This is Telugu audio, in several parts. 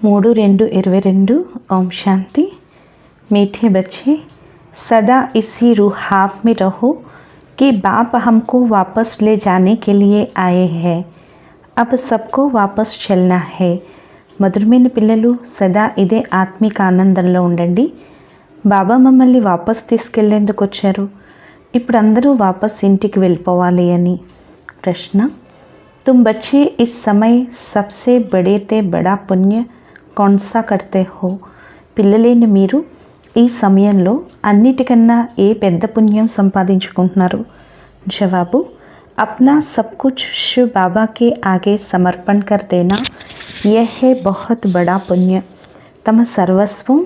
3-2-22 ओम शांति। मीठे बच्चे, सदा इसी रूहाब में रहो कि बाप हमको वापस ले जाने के लिए आए हैं। अब सबको वापस चलना है। మధురమైన పిల్లలు, సదా ఇదే ఆత్మిక ఆనందంలో ఉండండి. బాబా మమ్మల్ని వాపస్ తీసుకెళ్లేందుకు వచ్చారు. ఇప్పుడు అందరూ వాపస్ ఇంటికి వెళ్ళిపోవాలి అని. ప్రశ్న, तुम बच्चे इस समय सबसे बड़े ते बड़ा पुण्य कौन सा करते हो? పిల్లలైన మీరు ఈ సమయంలో అన్నిటికన్నా ఏ పెద్ద పుణ్యం సంపాదించుకుంటున్నారు? జవాబు, अपना सब कुछ शिव बाबा के आगे समर्पण कर देना, यह है बहुत बड़ा पुण्य. తమ సర్వస్వం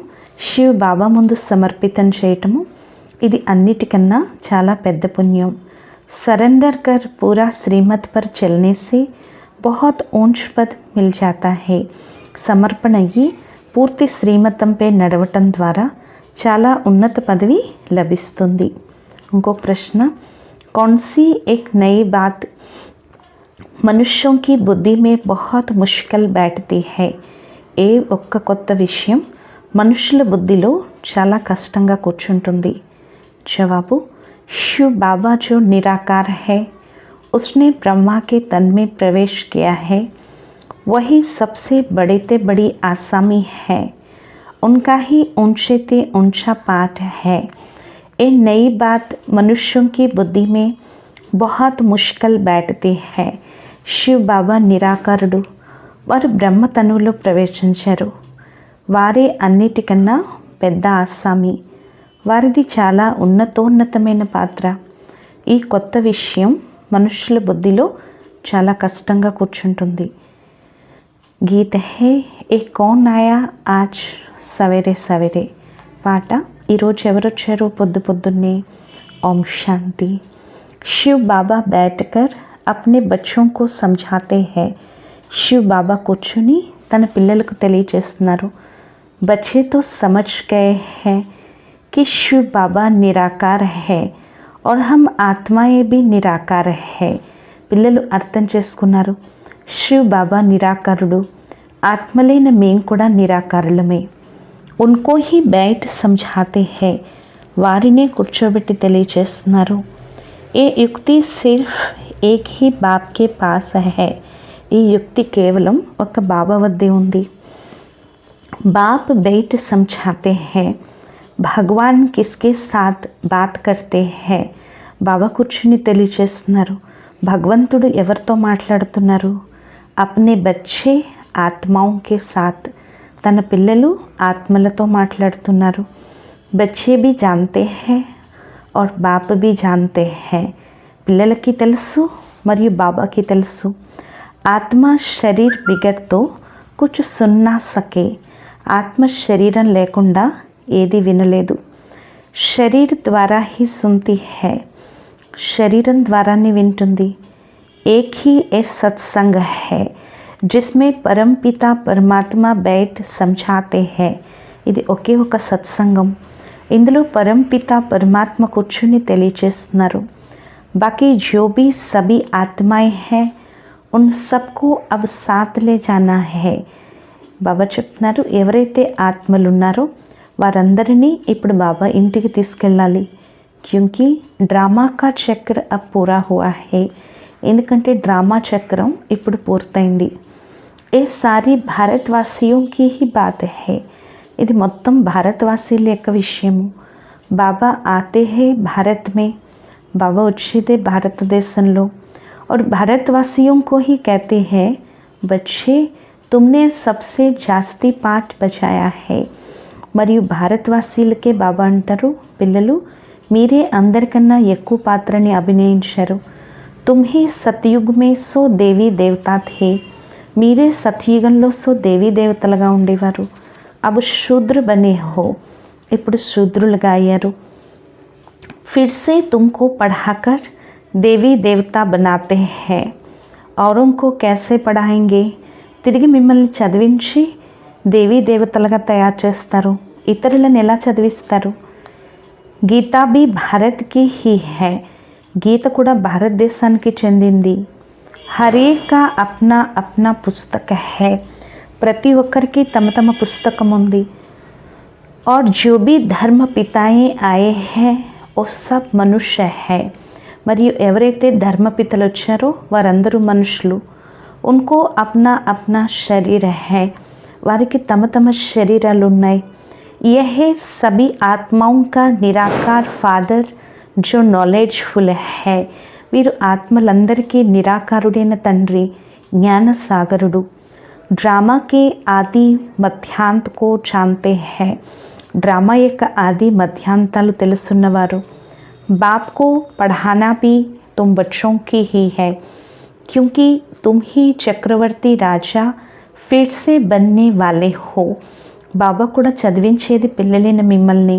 శివ్ బాబా ముందు సమర్పితం చేయటము ఇది అన్నిటికన్నా చాలా పెద్ద పుణ్యం. सरेंडर कर पूरा श्रीमत पर चलने से बहुत ऊंच पद मिल जाता है. సమర్పణ అయ్యి పూర్తి శ్రీమతంపై నడవటం ద్వారా చాలా ఉన్నత పదవి లభిస్తుంది. ఇంకో ప్రశ్న, कौन सी एक नई बात मनुष्यों की बुद्धि में बहुत मुश्किल बैठती है? ఏ ఒక్క కొత్త విషయం మనుషుల బుద్ధిలో చాలా కష్టంగా కూర్చుంటుంది? జవాబు, शिव बाबा जो निराकार है, उसने ब्रह्मा के तन में प्रवेश किया है. वही सबसे बड़े ते बड़ी आसामी है. उनका ही ऊंचे ते ऊंचा पाठ है. ये नई बात मनुष्यों की बुद्धि में बहुत मुश्किल बैठती है. शिव बाबा నిరాకారుడు, వారు బ్రహ్మతనువులో ప్రవేశించారు. వారే అన్నిటికన్నా పెద్ద ఆసామి. వారిది చాలా ఉన్నతోన్నతమైన పాత్ర. ఈ కొత్త విషయం మనుషుల బుద్ధిలో చాలా కష్టంగా కూర్చుంటుంది. గీత హే ఏ కౌన్ ఆయా ఆజ్ సవేరే సవేరే. పాట, ఈరోజు ఎవరొచ్చారు పొద్దు పొద్దున్నే? ఓం శాంతి. शिव बाबा बैठकर अपने बच्चों को समझाते हैं. शिव बाबा కూర్చుని తన పిల్లలకు తెలియజేస్తున్నారు. बच्चे तो समझ गए हैं कि शिव बाबा निराकार है और हम आत्माएं भी निराकार है. పిల్లలు అర్థం చేసుకున్నారు, శివ్ బాబా నిరాకారుడు, ఆత్మలైన మేం కూడా నిరాకారులమే. ఉన్కో హీ బైట్ సమझाते हैं. వారినే కూర్చోబెట్టి తెలియజేస్తున్నారు. ఏ యుక్తి సిర్ఫ్ ఏక్ హీ బాప్ కే పాస్ है. ఈ యుక్తి కేవలం ఒక బాబా వద్దే ఉంది. బాప్ బైట్ समझाते हैं. భగవాన్ కిస్కే సాత్ బాత్ కర్తే హై. బాబా కూర్చుని తెలియచేస్తున్నారు, భగవంతుడు ఎవరితో మాట్లాడుతున్నారు? అప్నే బచ్చే ఆత్మాओं के साथ. తన పిల్లలు ఆత్మలతో మాట్లాడుతున్నారు. బచ్చే भी जानते हैं और बाप भी जानते हैं. పిల్లలకి తెలుసు మరియు బాబాకి తెలుసు. ఆత్మ శరీర్ బిగర్తో కుచ్ సున్ నా సకే. ఆత్మ శరీరం లేకుండా ఏది వినలేదు. శరీర్ ద్వారా హీ సున్తి హై. శరీరం ద్వారానే వింటుంది. ఏక్ హీ ఏ సత్సంగ్ హై జిస్మే పరంపిత పరమాత్మ బైట్ సమझाते हैं. ఇది ఒకే ఒక సత్సంగం. ఇందులో పరంపిత పరమాత్మ కూర్చుని తెలియచేస్తున్నారు. బాకీ జో భీ సభీ ఆత్మాయే హై ఉన్ సబ్కో అబ్ సాత్ లే జానా హై. బాబా చెప్తున్నారు, ఎవరైతే ఆత్మలు ఉన్నారో వారందరినీ ఇప్పుడు బాబా ఇంటికి తీసుకెళ్ళాలి. క్యూంకి డ్రామా కా చక్ర అబ్ పూరా హువా హై. ఎందుకంటే డ్రామా చక్రం ఇప్పుడు పూర్తయింది. ఏ సారీ భారతవాసియోం కి హీ బాత్ హై. ఇది మొత్తం భారతవాసీల యొక్క విషయము. బాబా ఆతే హై భారత్ మే. బాబా వచ్చేదే భారతదేశంలో. और भारतवासियों को ही कहते हैं, बच्चे तुमने सबसे जास्ती पाठ बजाया है. మరియు భారతవాసీలకే బాబా అంటారు, పిల్లలు మీరే అందరికన్నా ఎక్కువ పాత్రని అభినయించారు. తుమ్హే సత్యుగ్ మే సో దేవీ దేవతా థే. మీరే సత్యుగంలో సో దేవీ దేవతలుగా ఉండేవారు. అబ్ శూద్ర బనే హో. ఇప్పుడు శూద్రులుగా అయ్యారు. ఫిర్ సే తుమ్కో పढ़ाकर దేవీ దేవతా బనాతే హై. ఔరోं को कैसे पढ़ाएंगे? తిరిగి మిమ్మల్ని చదివించి దేవీ దేవతలుగా తయారు చేస్తారు. ఇతరులను ఎలా చదివిస్తారు? గీతా బి భారత్ కి హీ హై. గీత కూడా భారతదేశానికి చెందింది. హర్ ఏక్ కా అప్నా అప్నా పుస్తక హై. ప్రతి ఒక్కరికి తమ తమ పుస్తకం ఉంది. और जो भी धर्म पिताएं आए हैं वो सब मनुष्य है. మరియు ఎవరైతే ధర్మపితలు వచ్చారో వారందరూ మనుషులు. उनको अपना अपना शरीर है. వారికి తమ తమ శరీరాలు ఉన్నాయి. यह सभी आत्माओं का निराकार फादर जो नॉलेजफुल है. వీరు ఆత్మలందరికీ నిరాకారుడైన తండ్రి, జ్ఞాన సాగరుడు. డ్రామా के आदि मध्यांत को जानते हैं. డ్రామా యొక్క ఆది మధ్యాంతాలు తెలుసున్నవారు. बाप को पढ़ाना भी तुम बच्चों की ही है क्योंकि तुम ही చక్రవర్తి రాజా फिर से बनने वाले हो. బాబా కూడా చదివించేది పిల్లలైన మిమ్మల్ని,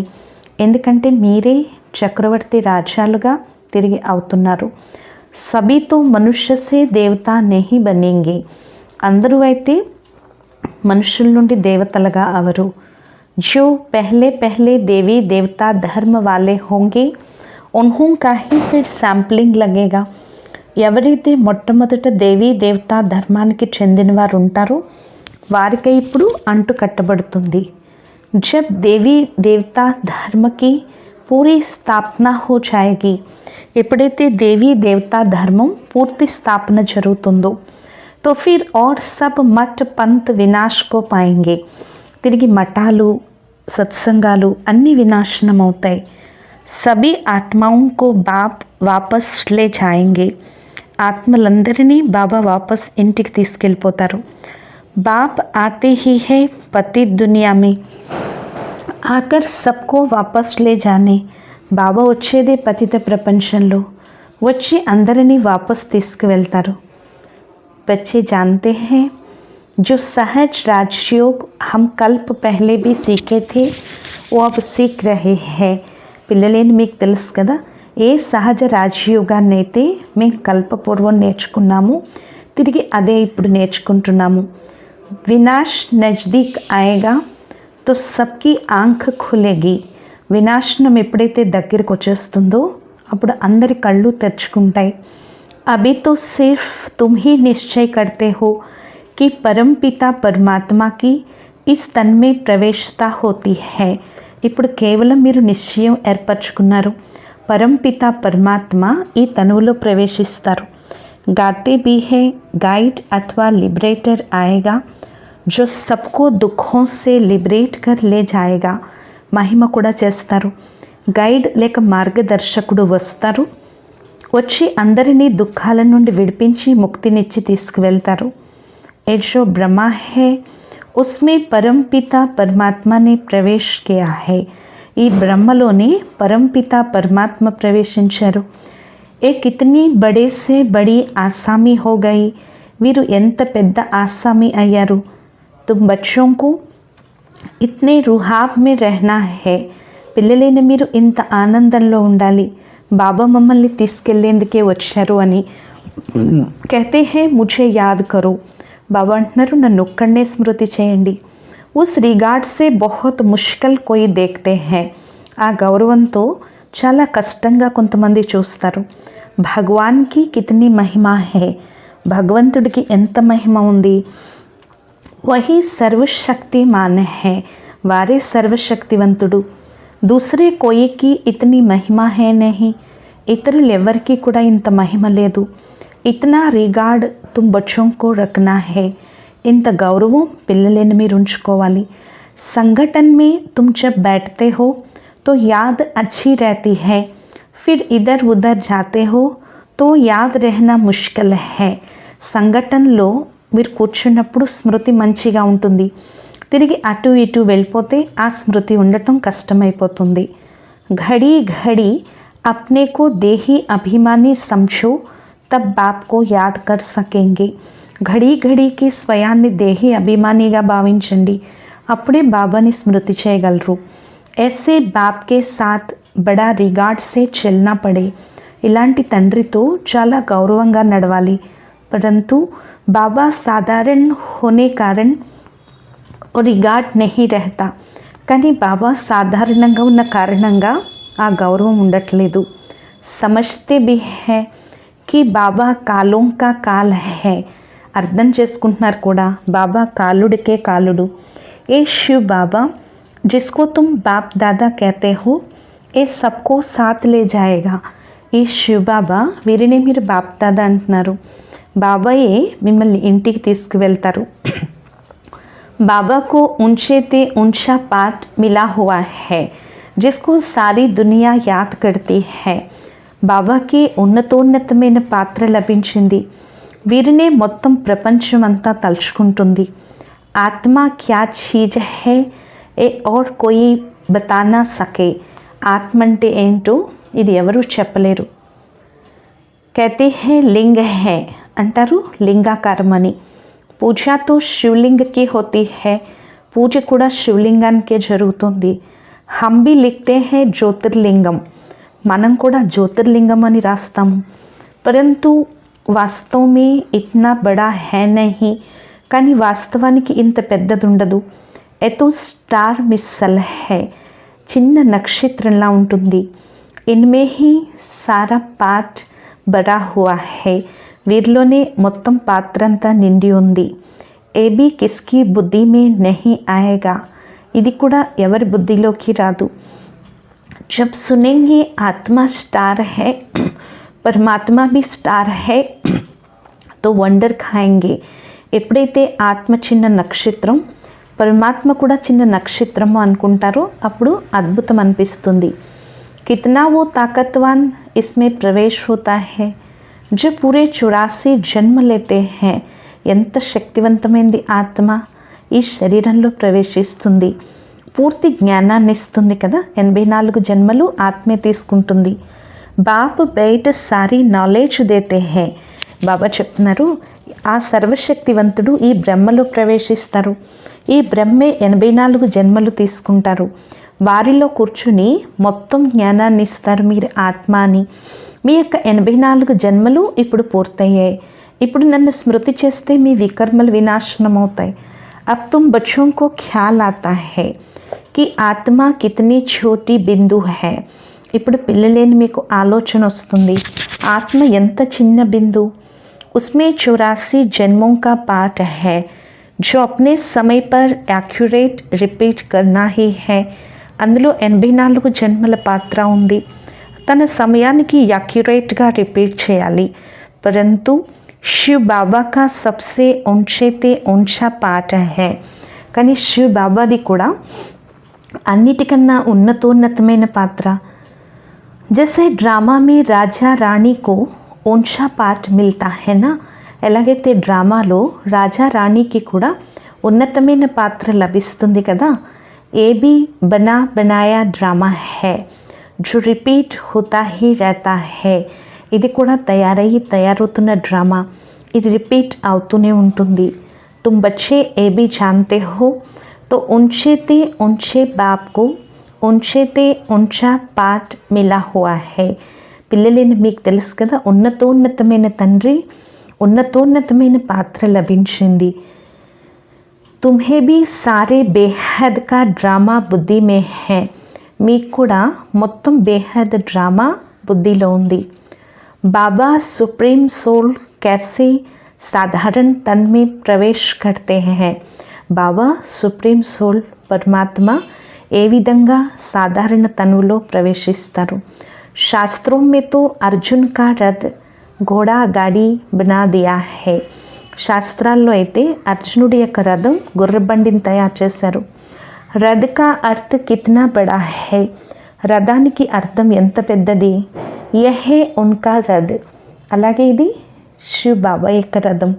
ఎందుకంటే మీరే చక్రవర్తి రాజాలుగా తిరిగి అవుతున్నారు. సభీ తో మనుష్య సే దేవత నహీ బనేంగే. అందరూ అయితే మనుషుల నుండి దేవతలుగా అవరు. जो पहले पहले देवी देवता धर्म वाले होंगे उन्हों का ही फिर सैंपलिंग लगेगा. ఎవరైతే మొట్టమొదట దేవీ దేవతా ధర్మానికి చెందిన వారు ఉంటారో వారికే ఇప్పుడు అంటు కట్టబడుతుంది. जब देवी देवता धर्म की पूरी स्थापना हो जाएगी. ఎప్పుడైతే దేవీ దేవతా ధర్మం పూర్తి స్థాపన జరుగుతుందో तो फिर और सब मठ पंथ विनाश को पाएंगे. తిరిగి మఠాలు సత్సంగాలు అన్నీ వినాశనం అవుతాయి. సభీ ఆత్మాओं को बाप वापस ले जाएंगे. ఆత్మలందరినీ బాబా వాపస్ ఇంటికి తీసుకెళ్ళిపోతారు. बाप आते ही है पतित दुनिया में आकर सबको वापस ले जाने. బాబా వచ్చేదే పతిత ప్రపంచంలో వచ్చి అందరినీ వాపస్ తీసుకువెళ్తారు. बच्चे जानते हैं जो सहज राजयोग हम कल्प पहले भी सीखे थे वो अब सीख रहे हैं. పిల్లలేని మీకు తెలుసు కదా, ఏ సహజ రాజయోగాన్ని అయితే మేము కల్పపూర్వం నేర్చుకున్నాము తిరిగి అదే ఇప్పుడు నేర్చుకుంటున్నాము. వినాష్ నజ్దీక్ ఆయేగా తో సబ్కి ఆంఖ్ ఖులేగి. వినాశనం ఎప్పుడైతే దగ్గరకు వచ్చేస్తుందో అప్పుడు అందరి కళ్ళు తెరుచుకుంటాయి. अभी तो सिर्फ तुम ही निश्चय करते हो कि परमपिता परमात्मा की इस तन में प्रवेशता होती है. ఇప్పుడు కేవలం మీరు నిశ్చయం ఏర్పరచుకున్నారు, పరంపిత పరమాత్మ ఈ తనువులో ప్రవేశిస్తారు. गाते भी है गाइड अथवा लिबरेटर आएगा जो सबको दुखों से लिबरेट कर ले जाएगा. మహిమ కూడా చేస్తారు. గైడ్ లేక మార్గదర్శకుడు వస్తారు, వచ్చి అందరినీ దుఃఖాల నుండి విడిపించి ముక్తినిచ్చి తీసుకువెళ్తారు. ఏ జో బ్రహ్మ హే ఉస్మే పరంపిత పరమాత్మనే ప్రవేశ్ కియా హై. ఈ బ్రహ్మలోనే పరంపిత పరమాత్మ ప్రవేశించారు. ఏ కితనీ బడే సే బడి ఆసామీ హో గయి. వీరు ఎంత పెద్ద ఆసామీ అయ్యారు. తుమ్ బచ్చోं को ఇత్నే రుహాబ్ మే రహనా హై. పిల్లలైన మీరు ఇంత ఆనందంలో ఉండాలి, బాబా మమ్మల్ని తీసుకెళ్లేందుకే వచ్చారు అని. कहते हैं मुझे याद करो. బాబా అంటున్నారు నన్ను ఒక్కడనే స్మృతి చేయండి. उस रिगार्ड से बहुत मुश्किल कोई देखते हैं. ఆ గౌరవంతో చాలా కష్టంగా కొంతమంది చూస్తారు. భగవాన్కి కితనీ మహిమా హే. భగవంతుడికి ఎంత మహిమ ఉంది. వహీ సర్వశక్తిమాన్ హే. వారే సర్వశక్తివంతుడు. दूसरे कोई की इतनी महिमा है नहीं. ఇతరులు ఎవరికి కూడా ఇంత మహిమ లేదు. ఇతనా రిగార్డ్ తుమ్ బచ్చోं को रखना है. ఇంత గౌరవం పిల్లలైన మీరు ఉంచుకోవాలి. संगठन में तुम जब बैठते हो तो याद अच्छी रहती है, फिर इधर उधर जाते हो तो याद रहना मुश्किल है. సంఘటనలో మీరు కూర్చున్నప్పుడు స్మృతి మంచిగా ఉంటుంది, తిరిగి అటు ఇటు వెళ్ళిపోతే ఆ స్మృతి ఉండటం కష్టమైపోతుంది. घड़ी घड़ी अपने को देही अभिमानी समझो तब बाप को याद कर सकेंगे. घड़ी घड़ीకి స్వయాన్ని దేహి అభిమానిగా భావించండి, అప్పుడే బాబాని స్మృతి చేయగలరు. ऐसे बाप के साथ बड़ा रिगार्ड से चलना पड़े. ఇలాంటి తండ్రితో చాలా గౌరవంగా నడవాలి. परंतु बाबा साधारण होने कारण రిగార్డ్ नहीं रहता. కానీ బాబా సాధారణంగా ఉన్న కారణంగా ఆ గౌరవం ఉండట్లేదు. समझते भी है कि बाबा कालों का काल है. అర్థం చేసుకుంటున్నారు కూడా, బాబా కాలుడికే కాలుడు. ఏ शिव बाबा जिसको तुम बाप दादा कहते हो ये सबको साथ ले जाएगा. ఈ శివ్ బాబా వీరిని మీరు బాప్ దాదా అంటున్నారు. బాబాయే మిమ్మల్ని ఇంటికి తీసుకువెళ్తారు. बाबा को ऊंचे ते ऊंचा पाठ मिला हुआ है जिसको सारी दुनिया याद करती है. బాబాకి ఉన్నతోన్నతమైన పాత్ర లభించింది, వీరినే మొత్తం ప్రపంచం అంతా తలుచుకుంటుంది. ఆత్మ క్యా చీజ్ హై ఏ और कोई बता ना सके. ఆత్మ అంటే ఏంటో ఇది ఎవరూ చెప్పలేరు. कहते हैं लिंग है అంటారు, లింగాకారం అని. పూజ తో శివలింగకి హోతీ హై, పూజ కూడా శివలింగానికే జరుగుతుంది. హమ్ భీ లిఖతే హై జ్యోతిర్లింగం, మనం కూడా జ్యోతిర్లింగం అని రాస్తాము. పరంతు వాస్తవ మే ఇట్నా బడా హై నహీ, కానీ వాస్తవానికి ఇంత పెద్దది ఉండదు. ఎతో స్టార్ మిస్సల్ హై, చిన్న నక్షత్రంలా ఉంటుంది. ఇన్మే హీ సారా పాట్ బడా హువా హై, వీరిలోనే మొత్తం పాత్రంతా నిండి ఉంది. ఏబీ కిస్కి బుద్ధి మే నహీ ఆయేగా, ఇది కూడా ఎవరి బుద్ధిలోకి రాదు. जब सुनेंगे आत्मा स्टार है परमात्मा भी स्टार है तो వండర్ ఖాయేంగే. ఎప్పుడైతే ఆత్మ చిన్న నక్షత్రం, పరమాత్మ కూడా చిన్న నక్షత్రము అనుకుంటారో అప్పుడు అద్భుతం అనిపిస్తుంది. कितना वो ताकतवान इसमें प्रवेश होता है जो पूरे 84 జన్మ लेते हैं. ఎంత శక్తివంతమైంది ఆత్మ ఈ శరీరంలో ప్రవేశిస్తుంది. పూర్తి జ్ఞానాన్ని ఇస్తుంది కదా, 84 జన్మలు ఆత్మే తీసుకుంటుంది. బాప్ బయట సారీ నాలెడ్జ్ దేతే హై. బాబా చెప్తున్నారు, ఆ సర్వశక్తివంతుడు ఈ బ్రహ్మలో ప్రవేశిస్తారు. ఈ బ్రహ్మే 84 జన్మలు తీసుకుంటారు. వారిలో కూర్చుని మొత్తం జ్ఞానాన్ని ఇస్తారు. మీరు ఆత్మ అని. మీ యొక్క 84 జన్మలు ఇప్పుడు పూర్తయ్యాయి. ఇప్పుడు నన్ను స్మృతి చేస్తే మీ వికర్మలు వినాశనం అవుతాయి. అబ్ తుమ్ బచ్చోं को ख्याल आता है कि ఆత్మ కితనీ ఛోటీ బిందు హై. ఇప్పుడు పిల్లలేని మీకు ఆలోచన వస్తుంది, ఆత్మ ఎంత చిన్న బిందు. ఉస్మే 84 జన్మోं का पाठ है जो अपने समय पर एक्यूरेट रिपीट करना ही है. అందులో 84 జన్మల పాత్ర ఉంది. తన సమయానికి యాక్యురేట్గా రిపీట్ చేయాలి. పరంతు శివ్ బాబా కా సబ్సే ऊंचे ते ऊंचा पाठ है. కానీ శివ్ బాబాది కూడా అన్నిటికన్నా ఉన్నతోన్నతమైన పాత్ర. జైసే డ్రామా మే రాజా రాణికు ऊंचा పాఠ మిల్తా హై నా, ఎలాగైతే డ్రామాలో రాజా రాణికి కూడా ఉన్నతమైన పాత్ర లభిస్తుంది కదా. ఏ బీ బనా బనాయా డ్రామా హై జో రిపీట్ హోతా హీ रहता है. ఇది కూడా తయారవుతున్న డ్రామా, ఇది రిపీట్ అవుతూనే ఉంటుంది. తుమ్ బచ్చే ఏ బీ జాన్తే హో तो ऊंचे ते ऊंचे बाप को ऊंचे ते ऊंचा पाठ मिला हुआ है. పిల్లలేని మీకు తెలుసు కదా, ఉన్నతోన్నతమైన తండ్రి, ఉన్నతోన్నతమైన పాత్ర లభించింది. తుమ్హే భీ సారే బేహద్ కా డ్రామా బుద్ధి మే హై. మీకు కూడా మొత్తం బేహద్ డ్రామా బుద్ధిలో ఉంది. బాబా సుప్రీం సోల్ कैसे साधारण तन में प्रवेश करते हैं. బాబా సుప్రీం సోల్ పరమాత్మ ఏ విధంగా సాధారణ తనువులో ప్రవేశిస్తారు. శాస్త్రం మే తో అర్జున్ కా రథ్ ఘోడా గాడి బనా దియా హై. శాస్త్రాల్లో అయితే అర్జునుడి యొక్క రథం గుర్రబండిని తయారు చేశారు. రథ్ కా అర్థ్ కిత్నా బడా హై. రథానికి అర్థం ఎంత పెద్దది. యహే ఉన్కా రథ్. అలాగే ఇది శివ్ బాబా యొక్క రథం.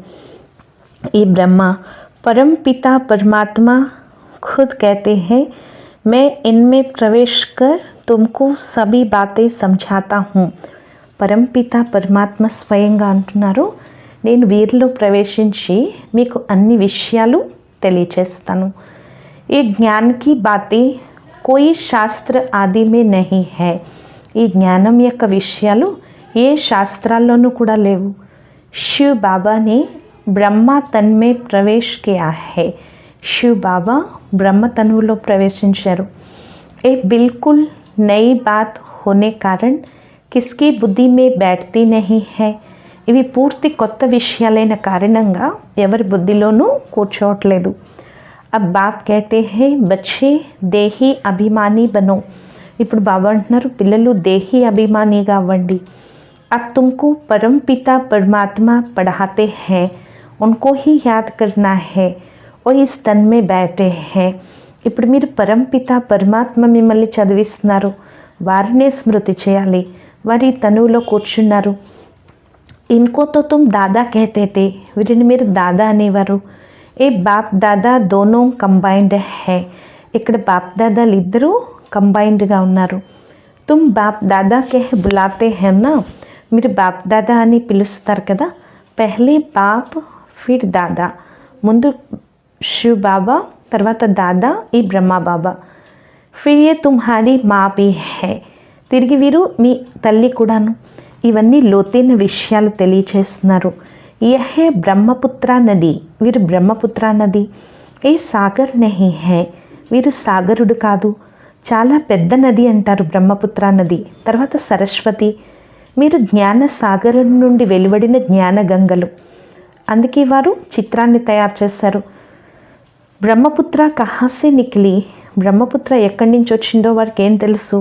ఈ బ్రహ్మ परम पिता परमात्मा खुद कहते हैं मैं इनमें प्रवेश कर तुमको सभी बातें समझाता हूँ. పరంపిత పరమాత్మ స్వయంగా అంటున్నారు, నేను వీరిలో ప్రవేశించి మీకు అన్ని విషయాలు తెలియచేస్తాను. ఈ జ్ఞాన్ కి బాతే కోయి శాస్త్ర ఆది మే నహీ హై. ఈ జ్ఞానం యొక్క విషయాలు ఏ శాస్త్రాల్లోనూ కూడా లేవు. శివ్ బాబానే బ్రహ్మ తన్మే ప్రవేశ్ కియా హై. శివ్ బాబా బ్రహ్మ తనువులో ప్రవేశించారు. ఏ బిల్కుల్ నई बात होने कारण किसकी बुद्धि में बैठती नहीं है. ఇవి పూర్తి కొత్త విషయాలైన కారణంగా ఎవరి బుద్ధిలోనూ కూర్చోవట్లేదు. अब बाप कहते हैं बच्चे देही अभिमानी बनो. ఇప్పుడు బాబా అంటున్నారు పిల్లలు దేహీ అభిమానిగా అవ్వండి. अब तुमको परम पिता परमात्मा पढ़ाते हैं, उनको ही याद करना है और इस तन में बैठे हैं. ఇప్పుడు మీరు పరంపిత పరమాత్మ మిమ్మల్ని చదివిస్తున్నారు, వారినే స్మృతి చేయాలి, వారి తనువులో కూర్చున్నారు. इनको तो तुम दादा कहते थे, వీరిని మీరు దాదా అనేవారు. ఏ బాప్ దాదా దోనో కంబైన్డ్ హై. ఇక్కడ బాప్ దాదాలు ఇద్దరూ కంబైన్డ్గా ఉన్నారు. తుమ్ బాప్ దాదా కే బులాతే హై నా, మీరు బాప్ దాదా అని పిలుస్తారు కదా. పెహ్లే బాప్ ఫిర్ దాదా, ముందు శివ్ బాబా తర్వాత దాదా ఈ బ్రహ్మా బాబా. ఫిర్ ఏ తుమ్హారీ మా భీ హై, తిరిగి వీరు మీ తల్లి కూడాను. ఇవన్నీ లోతైన విషయాలు తెలియచేస్తున్నారు. यह है ब्रह्मपुत्रा नदी, వీరు బ్రహ్మపుత్ర నది. ఏ సాగర్ నహీ హై, వీరు సాగరుడు కాదు, చాలా పెద్ద నది అంటారు బ్రహ్మపుత్ర నది. తర్వాత సరస్వతి, మీరు జ్ఞాన సాగరం నుండి వెలువడిన జ్ఞాన గంగలు. అందుకే వారు చిత్రాన్ని తయారు చేశారు. బ్రహ్మపుత్ర కహాసే నిక్లి, బ్రహ్మపుత్ర ఎక్కడి నుంచి వచ్చిందో వారికి ఏం తెలుసు.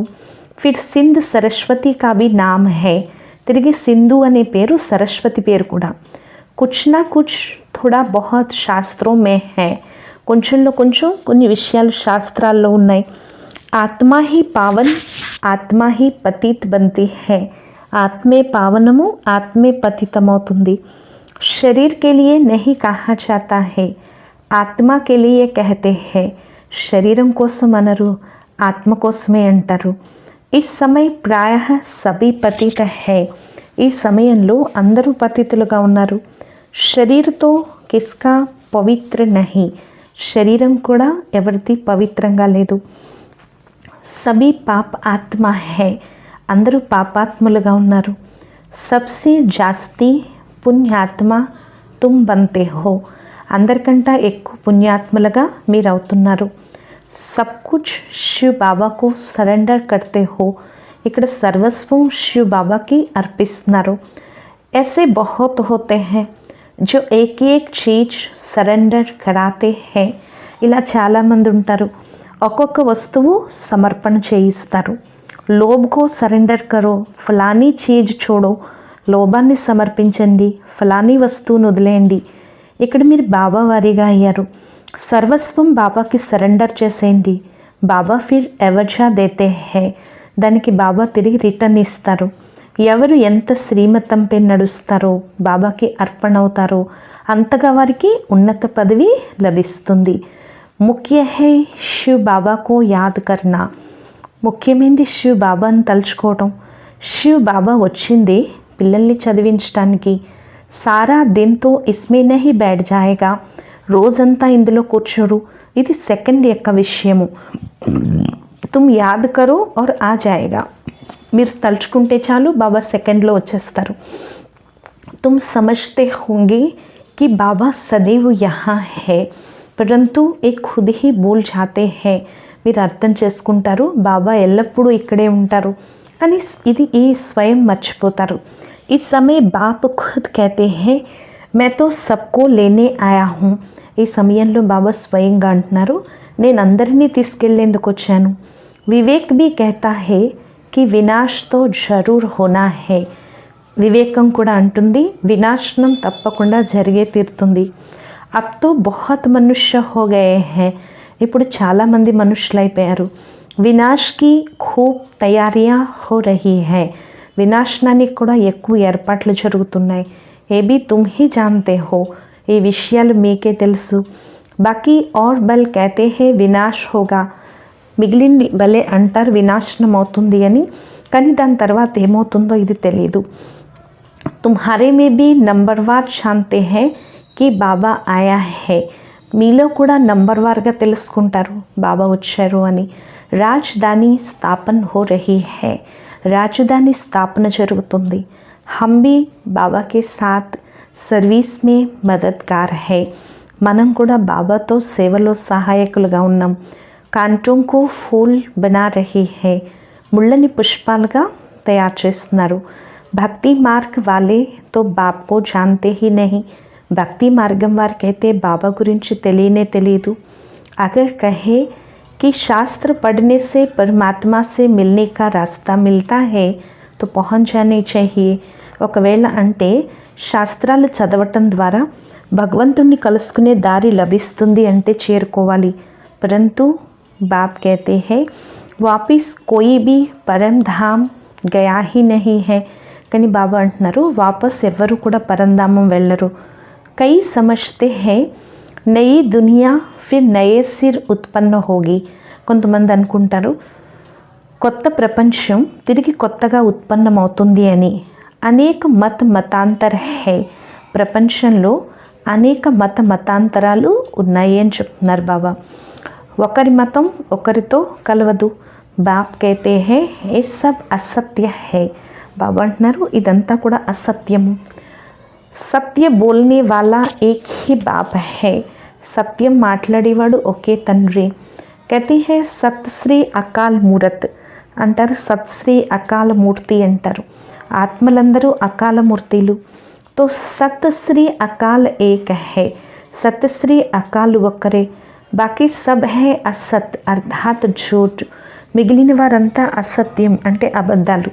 ఫిర్ సింధ్ సరస్వతి కా భీ నామ్ హై, తిరిగి సింధు అనే పేరు సరస్వతి పేరు కూడా. కుచ్ నా కుచ్ థోడా బహుత్ శాస్త్రం మే హై, కొంచెంలో కొంచెం కొన్ని విషయాలు శాస్త్రాల్లో ఉన్నాయి. ఆత్మా హీ పావన్ ఆత్మా హీ పతిత్ బంతి హై, ఆత్మే పావనము ఆత్మే పతితమవుతుంది. శరీర్ కే లియే నహీ కహా జాతా హై, ఆత్మా కే లియే కహతే హై. శరీరం కోసం అనరు, ఆత్మ కోసమే అంటారు. ఈ సమయ ప్రాయ సభీ పతిత హై, ఈ సమయంలో అందరూ పతితులుగా ఉన్నారు. శరీరతో కిస్కా పవిత్ర నహి, శరీరం కూడా ఎవరిది పవిత్రంగా లేదు. సభీ పాప్ ఆత్మ హై, అందరూ పాపాత్ములుగా ఉన్నారు. సబ్సే జాస్తి పుణ్యాత్మ తుమ్ బంతే హో, అందరికంటే ఎక్కువ పుణ్యాత్ములుగా మీరు అవుతున్నారు. సబ్ కుచ్ శివ్ బాబాకు సరెండర్ కర్తే హో, ఇక్కడ సర్వస్వం శివ్ బాబాకి అర్పిస్తున్నారు. ऐसे बहुत होते हैं जो एक एक चीज़ సరెండర్ कराते हैं. ఇలా చాలామంది ఉంటారు, ఒక్కొక్క వస్తువు సమర్పణ చేయిస్తారు. లోభ్కో సరెండర్ కరో, ఫలానీ చీజ్ చూడో, లోభాన్ని సమర్పించండి, ఫలానీ వస్తువును వదిలేయండి. ఇక్కడ మీరు బాబా వారిగా అయ్యారు. సర్వస్వం బాబాకి సరెండర్ చేసేయండి. బాబా ఫిర్ ఎవజా దేతే హై, దానికి బాబా తిరిగి రిటర్న్ ఇస్తారు. ఎవరు ఎంత శ్రీమతంపై నడుస్తారో బాబాకి అర్పణ అవుతారో అంతగా వారికి ఉన్నత పదవి లభిస్తుంది. ముఖ్య హై శివ్ బాబాకు యాద్ కర్నా, ముఖ్యమైనది శివ్ బాబాను తలుచుకోవటం. శివ్ బాబా వచ్చింది పిల్లల్ని చదివించడానికి. సారా దిన్తో ఇస్మే నహీ బైఠ్ జాయేగా, రోజంతా ఇందులో కూర్చోరు. ఇది సెకండ్ యొక్క విషయము. తుమ్ యాద్ కరో ఔర్ ఆ జాయేగా, మీరు తలుచుకుంటే చాలు బాబా సెకండ్లో వచ్చేస్తారు. తుమ్ సమజ్తే హోంగే कि बाबा सदैव यहाँ है परंतु एक खुद ही भूल जाते हैं. మీరు అర్థం చేసుకుంటారు బాబా ఎల్లప్పుడూ ఇక్కడే ఉంటారు కానీ ఇది ఈ స్వయం మర్చిపోతారు. इस समय बाप खुद कहते हैं मैं तो सबको लेने आया हूँ. ఈ సమయంలో బాబా స్వయంగా అంటున్నారు నేను అందరినీ తీసుకెళ్లేందుకు వచ్చాను. వివేక్ भी कहता है कि विनाश तो जरूर होना है. వివేకం కూడా అంటుంది వినాశనం తప్పకుండా జరిగే తీరుతుంది. अब तो बहुत मनुष्य हो गए हैं. ఇప్పుడు చాలామంది మనుషులైపోయారు. వినాష్కి ఖూబ్ తయారియా హో రహీ హై. వినాశనానికి కూడా ఎక్కువ ఏర్పాట్లు జరుగుతున్నాయి. ఏబీ తుమ్ హీ జాన్తే హో, ఈ విషయాలు మీకే తెలుసు. బాకీ ఔర్ బల్ कहते हैं వినాశ్ హోగా, మిగిలింది భలే అంటారు వినాశనం అవుతుంది అని, కానీ దాని తర్వాత ఏమవుతుందో ఇది తెలియదు. తుమ్హారే మే భీ నంబర్వార్ జాన్తే హై కి బాబా ఆయా హై. మీలో కూడా నంబర్వార్గా తెలుసుకుంటారు బాబా వచ్చారు అని. రాజధాని స్థాపన హో రహీ హై, రాజధాని స్థాపన జరుగుతుంది. హమ్ భీ బాబాకే సాత్ సర్వీస్ మే మదద్గార్ హై. మనం కూడా బాబాతో సేవలో సహాయకులుగా ఉన్నాం. కాంటోంకు ఫూల్ బనా రహీ హై, ముళ్ళని పుష్పాలుగా తయారు చేస్తున్నారు. భక్తి మార్గ్ వాలే तो बाप को जानते ही नहीं। భక్తి మార్గం వారు कहते बाबा గురించి తెలియనే తెలియదు। अगर कहे कि शास्त्र पढ़ने से परमात्मा से मिलने का रास्ता मिलता है तो पहुंच जाने चाहिए। ఒకవేళ అంటే శాస్త్రాలు చదవటం ద్వారా భగవంతుణ్ణి కలుసుకునే దారి లభిస్తుంది అంటే చేరుకోవాలి। परंतु बाप कहते हैं वापिस कोई भी परम धाम गया ही नहीं है। కానీ బాబా అంటున్నారు వాపస్ ఎవ్వరు కూడా పరంధామం వెళ్ళరు। कई समझते हैं नई दुनिया फिर नए सिर उत्पन्न होगी। కొంతమంది అనుకుంటారు కొత్త ప్రపంచం తిరిగి కొత్తగా ఉత్పన్నమవుతుంది అని। అనేక మతాంతర హై, ప్రపంచంలో అనేక మతాంతరాలు ఉన్నాయి అని చెప్తున్నారు బాబా। ఒకరి మతం ఒకరితో కలవదు। బాప్ कहते हैं ये सब असत्य है। బాబా అంటున్నారు ఇదంతా కూడా అసత్యము। సత్య బోల్నే వాలా ఏక్ హీ బాప్ హై, సత్యం మాట్లాడేవాడు ఒకే తండ్రి। कहते हैं సత్ శ్రీ అకాల్ మూరత్ అంటారు, సత్ శ్రీ అకాల మూర్తి అంటారు। ఆత్మలందరూ అకాల మూర్తిలు। तो सत श्री अकाल एक है, सत श्री अकाल ఒక్కరే, బాకీ సబ్ హై అసత్ అర్థాత్ झूठ, మిగిలిన వారంతా అసత్యం అంటే అబద్ధాలు।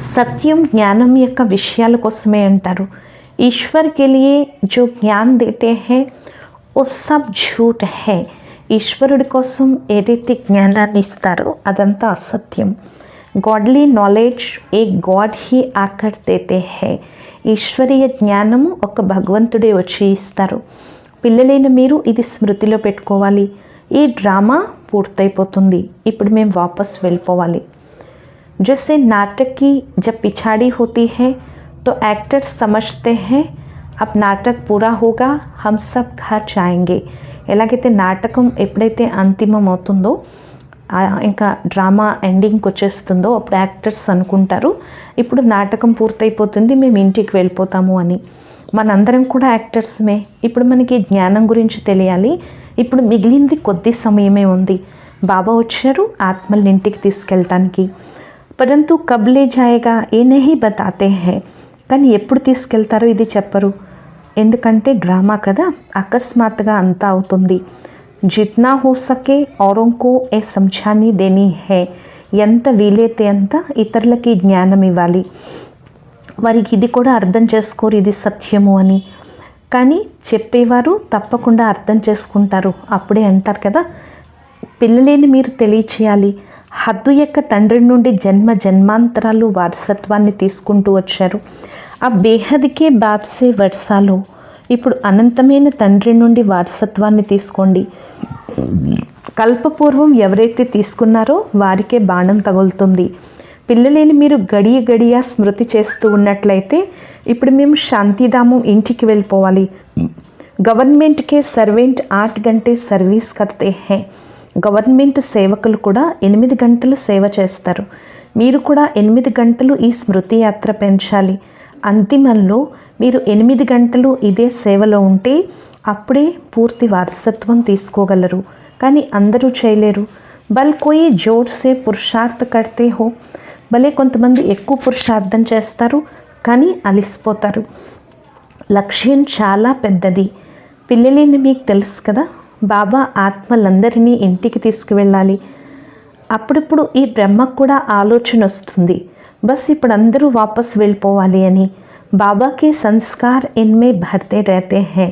సత్యం జ్ఞానం యొక్క విషయాల కోసమే అంటారు। ఈశ్వర్ के लिए जो ज्ञान देते हैं वो सब झूठ है। ఈశ్వరుడి కోసం ఏదైతే జ్ఞానాన్ని ఇస్తారో అదంతా అసత్యం। गॉडली नॉलेज एक गॉड ही आकर देते हैं। ఈశ్వరీయ జ్ఞానము ఒక భగవంతుడే వచ్చి ఇస్తారు। పిల్లలైన మీరు ఇది స్మృతిలో పెట్టుకోవాలి। ఈ డ్రామా పూర్తయిపోతుంది, ఇప్పుడు మేము వాపస్ వెళ్ళిపోవాలి। जैसे नाटक की जब पिछाड़ी होती है तो एक्टर्स समझते हैं अब नाटक पूरा होगा हम सब घर जाएंगे। ఎలాగైతే నాటకం ఎప్పుడైతే అంతిమం అవుతుందో ఇంకా డ్రామా ఎండింగ్కి వచ్చేస్తుందో అప్పుడు యాక్టర్స్ అనుకుంటారు ఇప్పుడు నాటకం పూర్తయిపోతుంది మేము ఇంటికి వెళ్ళిపోతాము అని। మనందరం కూడా యాక్టర్స్మే। ఇప్పుడు మనకి జ్ఞానం గురించి తెలియాలి। ఇప్పుడు మిగిలింది కొద్ది సమయమే ఉంది। బాబా వచ్చారు ఆత్మల్ని ఇంటికి తీసుకెళ్ళటానికి। परंतु कब ले जाएगा ये नहीं बताते हैं, కానీ ఎప్పుడు తీసుకెళ్తారో ఇది చెప్పరు। ఎందుకంటే డ్రామా కదా, అకస్మాత్తుగా అంతా అవుతుంది। जितना हो सके औरों को ये समझानी देनी है, ఎంత వీలైతే అంత ఇతరులకి జ్ఞానం ఇవ్వాలి। వారికి ఇది కూడా అర్థం చేసుకోరు ఇది సత్యము అని, కానీ చెప్పేవారు తప్పకుండా అర్థం చేసుకుంటారు। అప్పుడే అంటారు కదా పిల్లలేని మీరు తెలియచేయాలి। హద్దు యొక్క తండ్రి నుండి జన్మ జన్మాంతరాలు వారసత్వాన్ని తీసుకుంటూ వచ్చారు। ఆ బేహద్కే బాప్సే వర్షాలు, ఇప్పుడు అనంతమైన తండ్రి నుండి వారసత్వాన్ని తీసుకోండి। కల్పపూర్వం ఎవరైతే తీసుకున్నారో వారికే బాణం తగులుతుంది। పిల్లలేని మీరు గడియ గడియ స్మృతి చేస్తూ ఉన్నట్లయితే ఇప్పుడు మేము శాంతిధామం ఇంటికి వెళ్ళిపోవాలి। గవర్నమెంట్కే సర్వెంట్ 8 घंटे సర్వీస్ కర్తే హై, గవర్నమెంట్ సేవకులు కూడా 8 గంటలు సేవ చేస్తారు। మీరు కూడా 8 గంటలు ఈ స్మృతి యాత్ర పెంచాలి। అంతిమంలో మీరు 8 గంటలు ఇదే సేవలో ఉంటే అప్పుడే పూర్తి వారసత్వం తీసుకోగలరు, కానీ అందరూ చేయలేరు। బల్ కోయి జోర్ సే పురుషార్థ కర్తే హో, భలే కొంతమంది ఎక్కువ పురుషార్థం చేస్తారు కానీ అలిసిపోతారు। లక్ష్యం చాలా పెద్దది। పిల్లలేని మీకు తెలుసు కదా బాబా ఆత్మలందరినీ ఇంటికి తీసుకువెళ్ళాలి। అప్పుడప్పుడు ఈ బ్రహ్మకు కూడా ఆలోచన వస్తుంది బస్ ఇప్పుడు అందరూ వాపస్ వెళ్ళిపోవాలి అని। బాబాకి సంస్కార్ ఇన్మే భర్తే रहते हैं,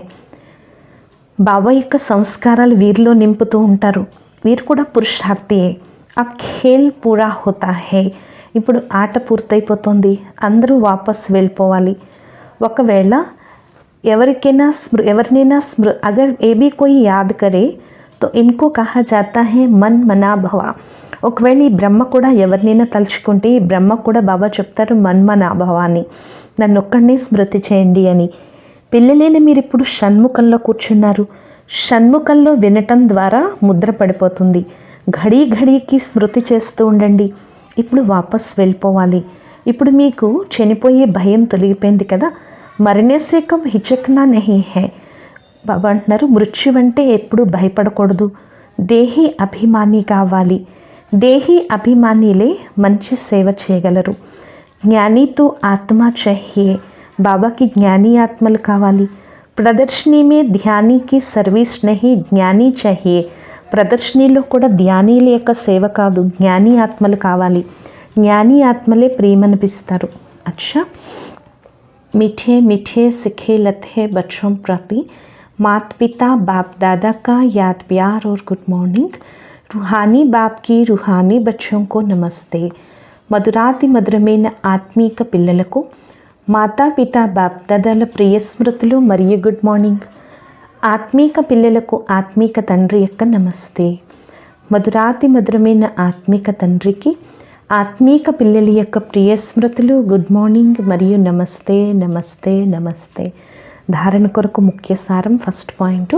బాబా యొక్క సంస్కారాలు వీరిలో నింపుతూ ఉంటారు। వీరు కూడా పురుషార్థియే। అబ్ ఖేల్ పూరా హోతా హై, ఇప్పుడు ఆట పూర్తయిపోతుంది, అందరూ వాపస్ వెళ్ళిపోవాలి। ఒకవేళ ఎవరినైనా अगर ये भी कोई याद करे तो इनको कहा जाता है मन मना भवा। ఒకవేళ ఈ బ్రహ్మ కూడా ఎవరినైనా తలుచుకుంటే ఈ బ్రహ్మ కూడా బాబా చెప్తారు మన్మనా భవ అని, నన్ను ఒక్కడినే స్మృతి చేయండి అని। పిల్లలేని మీరు ఇప్పుడు షణ్ముఖంలో కూర్చున్నారు। షణ్ముఖంలో వినటం ద్వారా ముద్ర పడిపోతుంది। ఘడీ ఘడీకి స్మృతి చేస్తూ ఉండండి। ఇప్పుడు వాపస్ వెళ్ళిపోవాలి। ఇప్పుడు మీకు చనిపోయే భయం తొలగిపోయింది కదా। మరణే సే కబ్ హిచక్నా నహీ హై, బాబా అంటున్నారు మృత్యు అంటే ఎప్పుడు భయపడకూడదు। దేహి అభిమాని కావాలి। దేహి అభిమానిలే మంచి సేవ చేయగలరు। జ్ఞాని తో ఆత్మ चाहिए, బాబాకి జ్ఞాని ఆత్మలు కావాలి. ప్రదర్శనీ మే ధ్యానికి సర్వీస్ నహీ జ్ఞాని चाहिए, ప్రదర్శనీలో కూడా ధ్యానీల యొక్క సేవ కాదు, జ్ఞాని ఆత్మలు కావాలి. జ్ఞాని ఆత్మలే ప్రేమనిపిస్తారు. అచ్చా, मीठे मीठे सिखे लथे बच्चों प्रति माता पिता बाप दादा का याद प्यार और गुड मॉर्निंग. रूहानी बाप की रूहानी बच्चों को नमस्ते. మధురాతి మధురమైన ఆత్మీక పిల్లలకు మాతాపితా బాప్ దాదాల ప్రియ స్మృతులు మరియు గుడ్ మార్నింగ్. ఆత్మీక పిల్లలకు ఆత్మీక తండ్రి యొక్క నమస్తే. మధురాతి మధురమైన ఆత్మీక తండ్రికి ఆత్మీక పిల్లల యొక్క ప్రియ స్మృతులు, గుడ్ మార్నింగ్ మరియు నమస్తే నమస్తే నమస్తే. ధారణ కొరకు ముఖ్య సారం. ఫస్ట్ పాయింట్,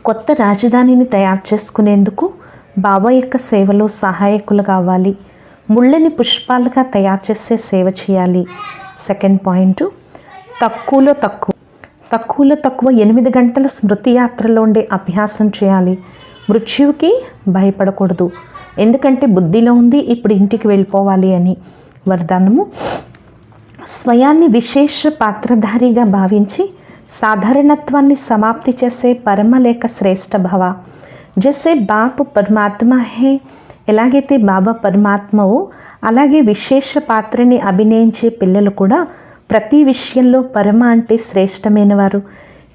కొత్త రాజధానిని తయారు చేసుకునేందుకు బాబా యొక్క సేవలో సహాయకులు కావాలి. ముళ్ళని పుష్పాలుగా తయారు చేసే సేవ చేయాలి. సెకండ్ పాయింట్, తక్కువలో తక్కువ 8 గంటల స్మృతి యాత్రలో ఉండే అభ్యాసం చేయాలి. మృత్యువుకి భయపడకూడదు, ఎందుకంటే బుద్ధిలో ఉంది ఇప్పుడు ఇంటికి వెళ్ళిపోవాలి అని. వరదానము, స్వయాన్ని విశేష పాత్రధారిగా భావించి సాధారణత్వాన్ని సమాప్తి చేసే పరమ లేక శ్రేష్ఠ భవ. జైసే బాప్ పరమాత్మ హే, ఎలాగైతే బాబా పరమాత్మవో అలాగే విశేష పాత్రని అభినయించే పిల్లలు కూడా ప్రతి విషయంలో పరమ అంటే శ్రేష్టమైన వారు.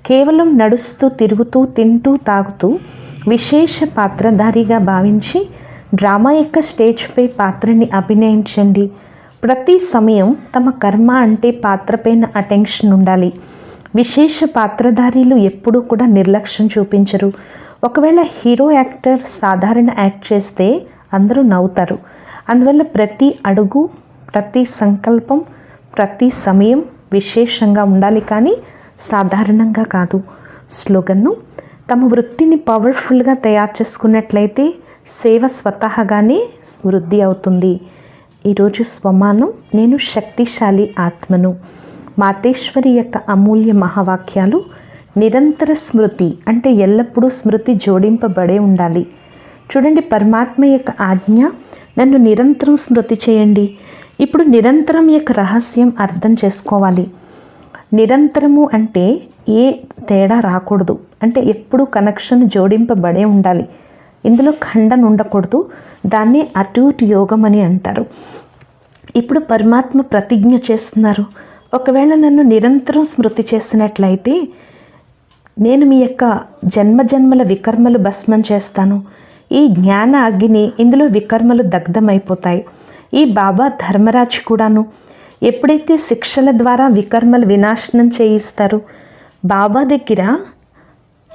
కేవలం నడుస్తూ తిరుగుతూ తింటూ తాగుతూ విశేష పాత్రధారిగా భావించి డ్రామా యొక్క స్టేజ్పై పాత్రని అభినయించండి. ప్రతి సమయం తమ కర్మ అంటే పాత్రపైన అటెన్షన్ ఉండాలి. విశేష పాత్రధారీలు ఎప్పుడూ కూడా నిర్లక్ష్యం చూపించరు. ఒకవేళ హీరో యాక్టర్ సాధారణ యాక్ట్ చేస్తే అందరూ నవ్వుతారు. అందువల్ల ప్రతి అడుగు, ప్రతి సంకల్పం, ప్రతి సమయం విశేషంగా ఉండాలి, కానీ సాధారణంగా కాదు. స్లోగన్ను, తమ వృత్తిని పవర్ఫుల్గా తయారు చేసుకున్నట్లయితే సేవ స్వతహాగానే వృద్ధి అవుతుంది. ఈరోజు స్వమానం, నేను శక్తిశాలి ఆత్మను. మాతేశ్వరి యొక్క అమూల్య మహావాక్యాలు. నిరంతర స్మృతి అంటే ఎల్లప్పుడూ స్మృతి జోడింపబడే ఉండాలి. చూడండి, పరమాత్మ యొక్క ఆజ్ఞ, నన్ను నిరంతరం స్మృతి చేయండి. ఇప్పుడు నిరంతరం యొక్క రహస్యం అర్థం చేసుకోవాలి. నిరంతరము అంటే ఏ తేడా రాకూడదు, అంటే ఎప్పుడు కనెక్షన్ జోడింపబడే ఉండాలి. ఇందులో ఖండన ఉండకూడదు. దాన్నే అటూట్ యోగం అని అంటారు. ఇప్పుడు పరమాత్మ ప్రతిజ్ఞ చేస్తున్నారు, ఒకవేళ నన్ను నిరంతరం స్మృతి చేసినట్లయితే నేను మీ యొక్క జన్మజన్మల వికర్మలు భస్మం చేస్తాను. ఈ జ్ఞాన అగ్ని, ఇందులో వికర్మలు దగ్ధమైపోతాయి. ఈ బాబా ధర్మరాజు కూడాను ఎప్పుడైతే శిక్షల ద్వారా వికర్మలు వినాశనం చేయిస్తారు, బాబా దగ్గర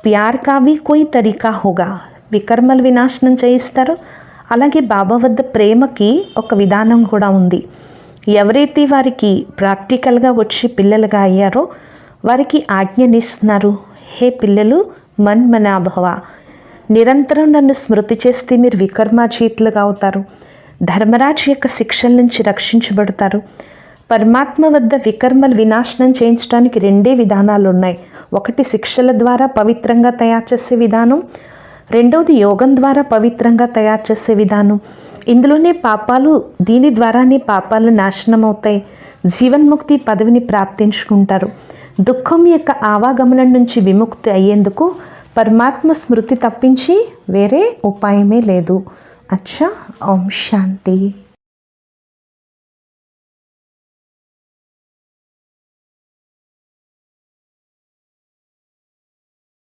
ప్యార్ కా భీ కోయి తరీకా హోగా, వికర్మలు వినాశనం చేయిస్తారు. అలాగే బాబా వద్ద ప్రేమకి ఒక విధానం కూడా ఉంది. ఎవరైతే వారికి ప్రాక్టికల్గా వచ్చి పిల్లలుగా అయ్యారో వారికి ఆజ్ఞనిస్తున్నారు, హే పిల్లలు, మన్మనాభవ, నిరంతరం నన్ను స్మృతి చేస్తే మీరు వికర్మాజీతులుగా అవుతారు. ధర్మరాజు యొక్క శిక్షల నుంచి రక్షించబడతారు. పరమాత్మ వద్ద వికర్మలు వినాశనం చేయించడానికి 2 విధానాలు ఉన్నాయి. ఒకటి శిక్షల ద్వారా పవిత్రంగా తయారు చేసే విధానం, రెండవది యోగం ద్వారా పవిత్రంగా తయారు చేసే విధానం. ఇందులోనే పాపాలు, దీని ద్వారానే పాపాలు నాశనం అవుతాయి. జీవన్ముక్తి పదవిని ప్రాప్తించుకుంటారు. దుఃఖం యొక్క ఆవాగమనం నుంచి విముక్తి అయ్యేందుకు పరమాత్మ స్మృతి తప్పించి వేరే ఉపాయమే లేదు. అచ్చా, ఓం శాంతి.